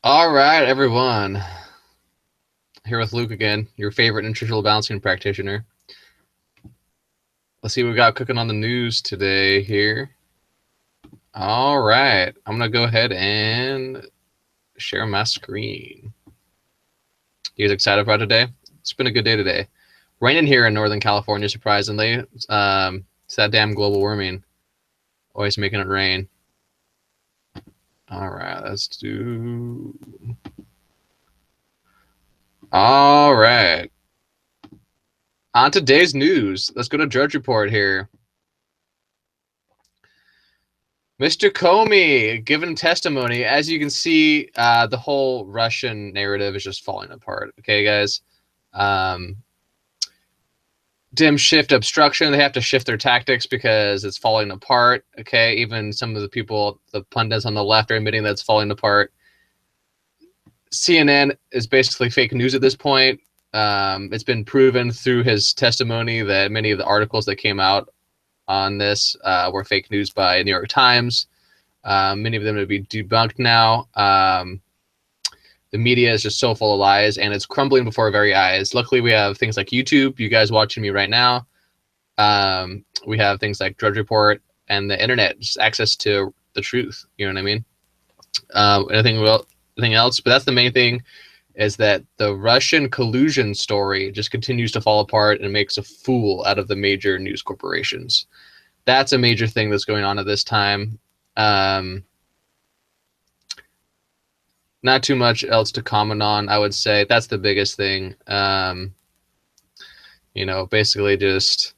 All right, everyone. Here with Luke again, your favorite nutritional balancing practitioner. Let's see what we got cooking on the news today here. All right, I'm going to go ahead and share my screen. You guys excited about today? It's been a good day today. Raining here in Northern California, surprisingly. It's that damn global warming. Always making it rain. All right, let's do... All right. On today's news, let's go to Drudge Report here. Mr. Comey giving testimony. As you can see, the whole Russian narrative is just falling apart. Okay, guys. Dim shift obstruction. They have to shift their tactics because it's falling apart. Okay, even some of the people, the pundits on the left, are admitting that it's falling apart. CNN is basically fake news at this point. It's been proven through his testimony that many of the articles that came out on this were fake news by New York Times. Many of them would be debunked now. The media is just so full of lies, and it's crumbling before our very eyes. Luckily, we have things like YouTube, you guys watching me right now. We have things like Drudge Report and the internet, just access to the truth. You know what I mean? Anything else? But that's the main thing, is that the Russian collusion story just continues to fall apart and makes a fool out of the major news corporations. That's a major thing that's going on at this time. Not too much else to comment on, I would say. That's the biggest thing. Basically just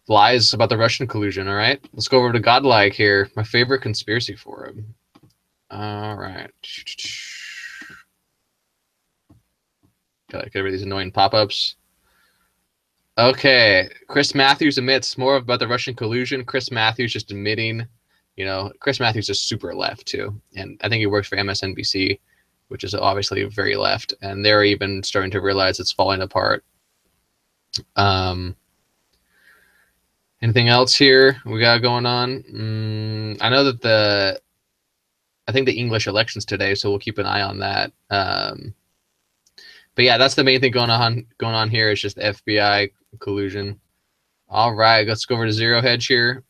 lies about the Russian collusion, all right? Let's go over to Godlike here, my favorite conspiracy forum. All right. Gotta get rid of these annoying pop-ups. Okay, Chris Matthews admits more about the Russian collusion. Chris Matthews just admitting, Chris Matthews is super left too. And I think he works for MSNBC, which is obviously very left. And they're even starting to realize it's falling apart. Anything else here we got going on? I know that I think the English election's today, so we'll keep an eye on that. But yeah, that's the main thing going on here. Is just FBI collusion. All right, let's go over to Zero Hedge here.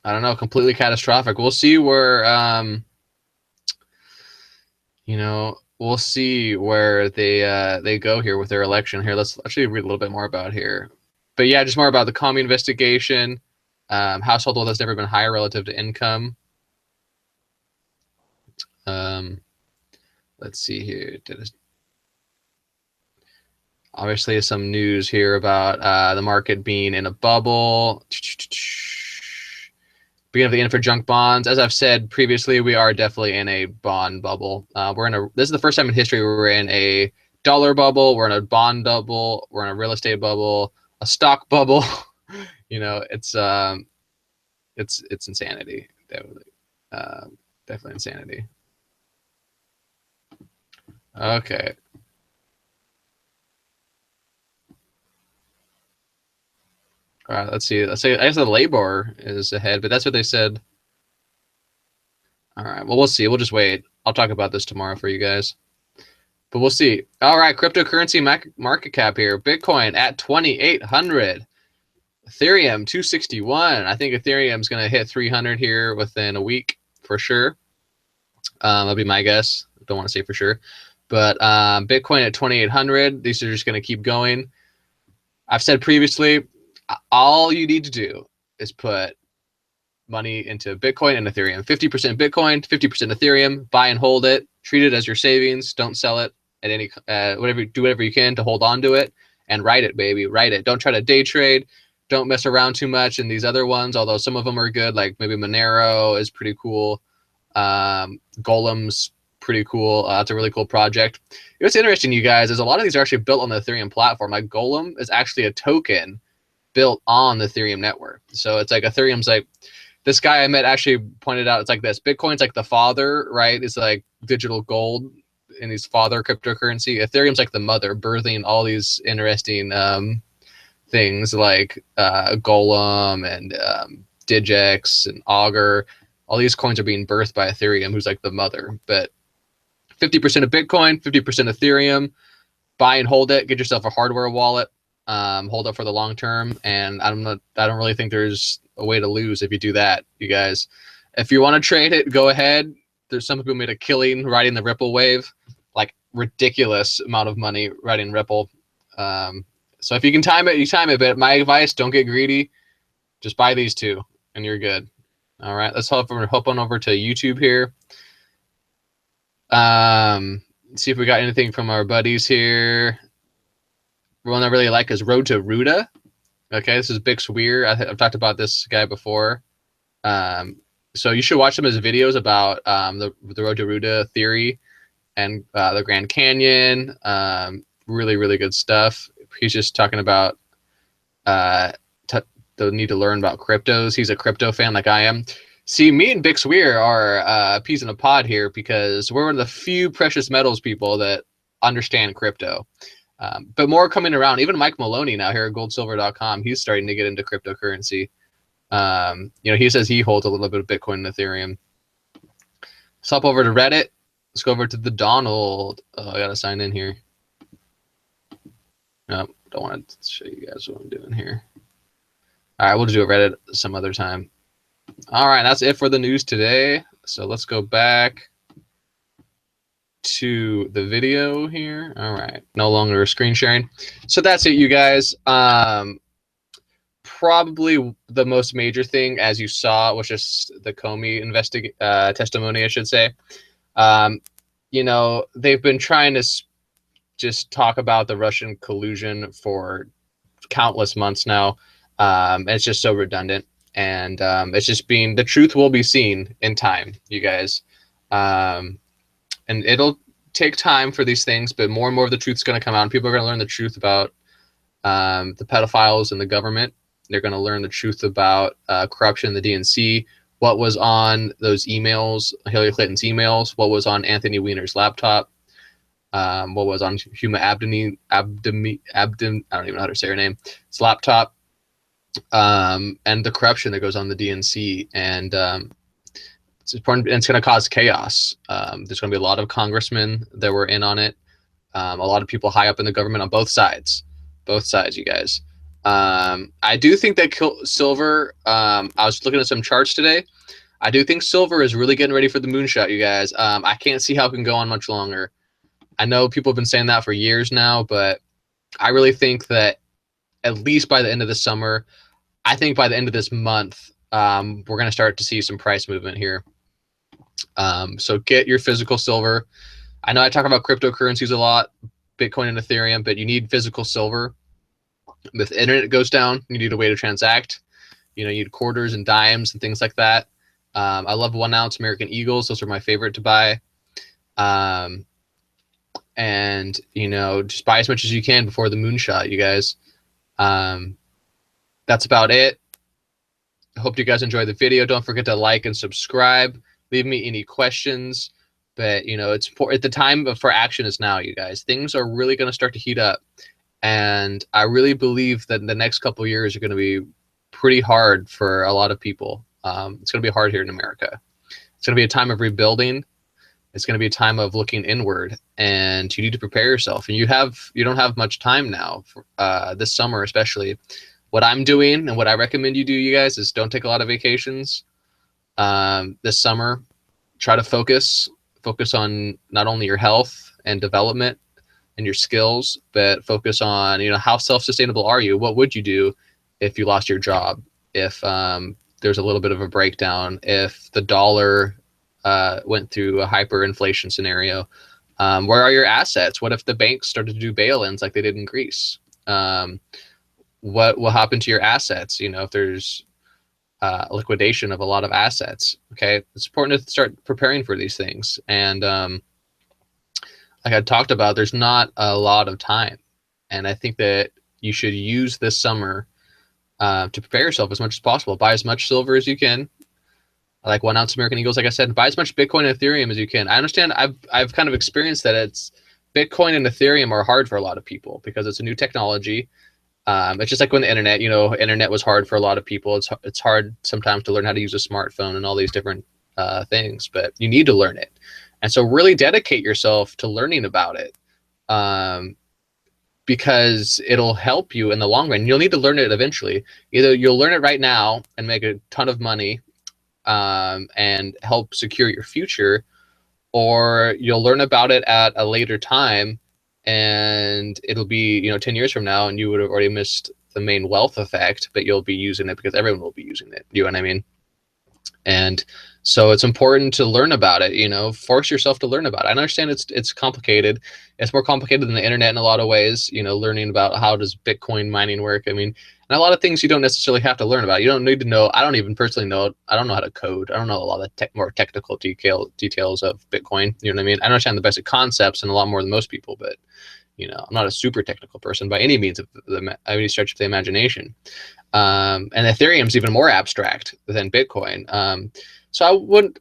I don't know, completely catastrophic. We'll see where, we'll see where they go here with their election here. Let's actually read a little bit more about here. But yeah, just more about the Comey investigation. Household wealth has never been higher relative to income. Let's see here. Obviously, some news here about the market being in a bubble. Beginning of the end for junk bonds. As I've said previously, we are definitely in a bond bubble. This is the first time in history we're in a dollar bubble. We're in a bond bubble. We're in a real estate bubble, a stock bubble. It's insanity. Definitely insanity. Okay. All right, let's see. Let's say I guess the labor is ahead, but that's what they said. All right, well, we'll see. We'll just wait. I'll talk about this tomorrow for you guys. But we'll see. All right, cryptocurrency market cap here. Bitcoin at 2,800. Ethereum 261. I think Ethereum's going to hit 300 here within a week for sure. That'll be my guess. Don't want to say for sure. But Bitcoin at 2,800. These are just going to keep going. I've said previously, all you need to do is put money into Bitcoin and Ethereum. 50% Bitcoin, 50% Ethereum. Buy and hold it. Treat it as your savings. Don't sell it at any do whatever you can to hold on to it, and write it, baby. Write it. Don't try to day trade. Don't mess around too much in these other ones, although some of them are good, like maybe Monero is pretty cool. Golem's pretty cool. It's a really cool project. What's interesting, you guys, is a lot of these are actually built on the Ethereum platform. Like Golem is actually a token built on the Ethereum network. So it's like Ethereum's like, this guy I met actually pointed out, it's like this. Bitcoin's like the father, right? It's like digital gold and these father cryptocurrency. Ethereum's like the mother, birthing all these interesting things like Golem and Digex and Augur. All these coins are being birthed by Ethereum, who's like the mother. But 50% of Bitcoin, 50% Ethereum. Buy and hold it. Get yourself a hardware wallet. Hold it for the long term. And I don't really think there's a way to lose if you do that, you guys. If you want to trade it, go ahead. There's some people made a killing riding the Ripple wave, like ridiculous amount of money riding Ripple. So if you can time it, you time it. But my advice: don't get greedy. Just buy these two, and you're good. All right, let's hop on over to YouTube here. See if we got anything from our buddies here. One I really like is Road to Ruda. Okay, this is Bix Weir. I've talked about this guy before. So you should watch some of his videos about the Road to Ruda theory and the Grand Canyon. Really, really good stuff. He's just talking about the need to learn about cryptos. He's a crypto fan like I am. See, me and Bix Weir are peas in a pod here because we're one of the few precious metals people that understand crypto. But more coming around. Even Mike Maloney now here at goldsilver.com, he's starting to get into cryptocurrency. He says he holds a little bit of Bitcoin and Ethereum. Let's hop over to Reddit. Let's go over to the Donald. Oh, I got to sign in here. No, don't want to show you guys what I'm doing here. All right, we'll do a Reddit some other time. All right, that's it for the news today. So let's go back to the video here. All right, no longer screen sharing. So that's it, you guys. Probably the most major thing, as you saw, was just the Comey testimony, I should say. They've been trying to just talk about the Russian collusion for countless months now. It's just so redundant. And it's just the truth will be seen in time, you guys. And it'll take time for these things, but more and more of the truth's going to come out. And people are going to learn the truth about the pedophiles in the government. They're going to learn the truth about corruption in the DNC, what was on those emails, Hillary Clinton's emails, what was on Anthony Weiner's laptop, what was on Huma Abdin, I don't even know how to say her name, his laptop, and the corruption that goes on the DNC. And it's important, and it's going to cause chaos. There's going to be a lot of congressmen that were in on it, a lot of people high up in the government on both sides, you guys. I do think that silver, I was looking at some charts today. I do think silver is really getting ready for the moonshot, you guys. I can't see how it can go on much longer. I know people have been saying that for years now, but I really think that at least by the end of the summer, I think by the end of this month, we're going to start to see some price movement here. So get your physical silver. I know I talk about cryptocurrencies a lot, Bitcoin and Ethereum, but you need physical silver. If the internet goes down, you need a way to transact. You need quarters and dimes and things like that. I love 1 ounce American Eagles. Those are my favorite to buy. And, just buy as much as you can before the moonshot, you guys. That's about it. I hope you guys enjoyed the video. Don't forget to like and subscribe. Leave me any questions. But, it's important. The time for action is now, you guys. Things are really going to start to heat up. And I really believe that the next couple of years are going to be pretty hard for a lot of people. It's going to be hard here in America. It's going to be a time of rebuilding. It's going to be a time of looking inward, and you need to prepare yourself. And you don't have much time now, this summer especially. What I'm doing and what I recommend you do, you guys, is don't take a lot of vacations this summer. Try to focus on not only your health and development and your skills, but focus on, how self-sustainable are you? What would you do if you lost your job? If there's a little bit of a breakdown, if the dollar went through a hyperinflation scenario, where are your assets? What if the banks started to do bail-ins like they did in Greece? What will happen to your assets? If there's liquidation of a lot of assets, okay? It's important to start preparing for these things. And like I talked about, there's not a lot of time. And I think that you should use this summer to prepare yourself as much as possible. Buy as much silver as you can. I like 1 ounce American Eagles, like I said. Buy as much Bitcoin and Ethereum as you can. I understand. I've kind of experienced that Bitcoin and Ethereum are hard for a lot of people because it's a new technology, It's just like when the internet, you know, internet was hard for a lot of people. It's hard sometimes to learn how to use a smartphone and all these different things, but you need to learn it. And so really dedicate yourself to learning about it, because it'll help you in the long run. You'll need to learn it eventually. Either you'll learn it right now and make a ton of money and help secure your future, or you'll learn about it at a later time and it'll be, you know, 10 years from now and you would have already missed the main wealth effect, but you'll be using it because everyone will be using it. You know what I mean? And so it's important to learn about it, you know, force yourself to learn about it. I understand it's complicated. It's more complicated than the internet in a lot of ways, you know, learning about how does Bitcoin mining work. I mean, and a lot of things you don't necessarily have to learn about. You don't need to know. I don't even personally know. I don't know how to code. I don't know a lot of the more technical details of Bitcoin. You know what I mean? I understand the basic concepts and a lot more than most people, but you know, I'm not a super technical person by any means of any stretch of the imagination. And Ethereum's even more abstract than Bitcoin. So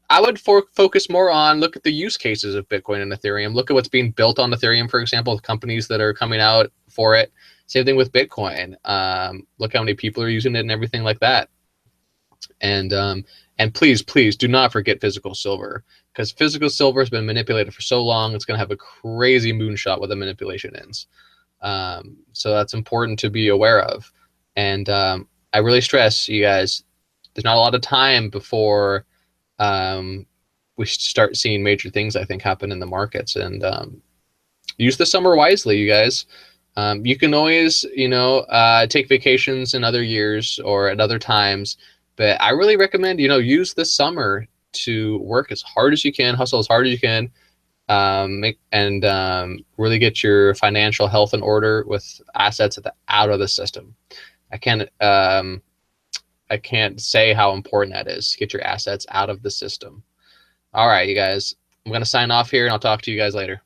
I would focus more on look at the use cases of Bitcoin and Ethereum. Look at what's being built on Ethereum, for example, the companies that are coming out for it. Same thing with Bitcoin. Look how many people are using it and everything like that. And please do not forget physical silver, because physical silver has been manipulated for so long. It's going to have a crazy moonshot where the manipulation ends. So that's important to be aware of. And I really stress, you guys, there's not a lot of time before we start seeing major things, I think, happen in the markets. And use the summer wisely, you guys. You can always, you know, take vacations in other years or at other times. But I really recommend, you know, use the summer to work as hard as you can, hustle as hard as you can, really get your financial health in order with assets out of the system. I can't say how important that is to get your assets out of the system. All right, you guys, I'm going to sign off here and I'll talk to you guys later.